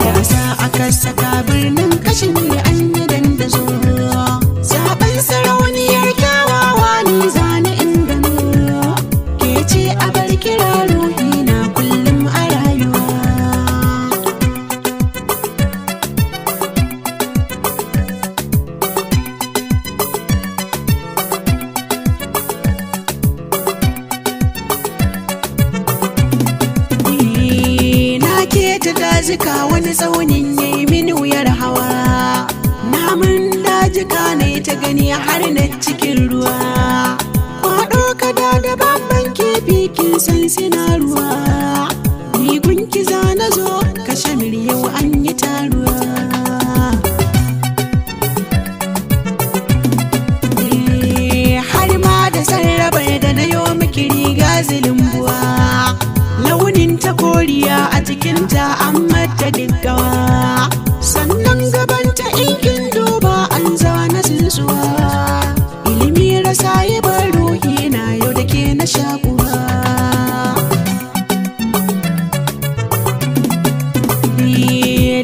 Gasa aka saka birnin Kashmir an yi dandazo, zaben sarauniyar kyawawa ni zane in gano, ke ce a bar kira ruhi na kullum a rayuwa. Ta dajika wani tsaunin ya yi mini wuyar hawa, namun dajika ne ta gani har na cikin ruwa, kwaɗo kada da babban kifi kin san suna ruwa, ni gunki za na zo Kashmir yau an yi taruwa. Har ma da sarrabar da na yo miki riga zilimbuwa, launin ta koriya a jikinta an mata diggawa, sannan gabanta inkin duba an zana tsuntsuwa, ilimi rasa yi bar ruhi na yau da ke na shakuwa.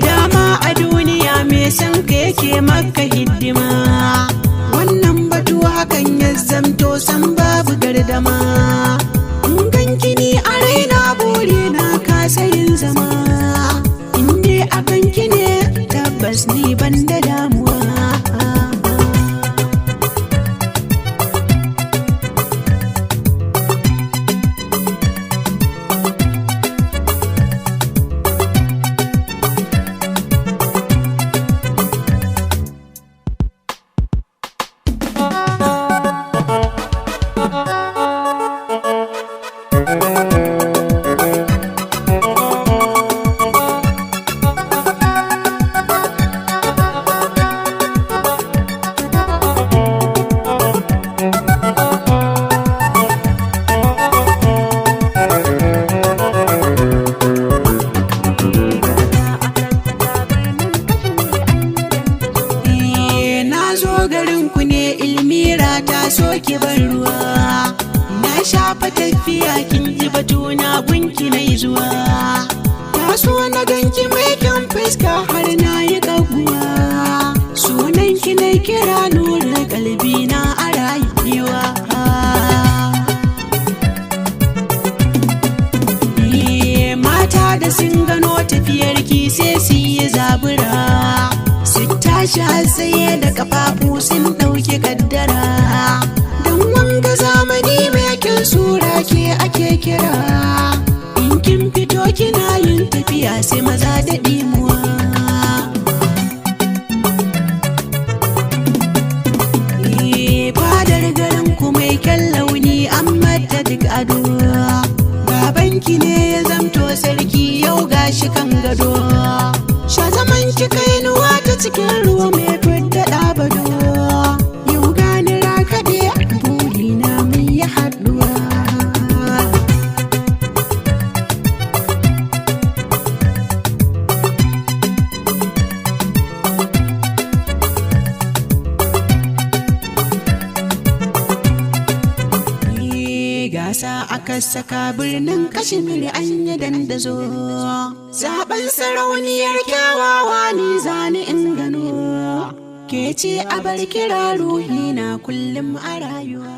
Dama a duniya mai san ka yake maka hidima, wannan batu hakan ya zamto san babu gardama, a raina buri na kasa yin zama, inda a kanki ne tabbas ni ban da damuwa. Soke ban ruwa na shafa tafiya kin ji batuna gunki na zuwa, ta so na ganki mai kyan fuska har na yi kaguwa, sunan ki na kira nura kalbi na a rayuwa. Mata da sun gano tafiyar ki sai su yi zabura, su tashi har tsaye da kafafu sun ɗauki kaddara, don wanga zamani mai kyan sura ke ake kira, in kin fito kina yin tafiya sai maza da ɗimuwa. Fadar garin ku mai kyan launi an mata duk ado, babanki ne ya zamto sarki yau gashi kan gado, sha zaman ki kainuwa ta cikin ruwa mai fidda ɗabado, yau gani rakaɗe buri na mai ya haɗuwa. Gasa aka saka birnin Kashmir an yi dandazo, zaben sarauniyar kyawawa ni zane in gano, ke ce a bar kira ruhi na kullum a rayuwa.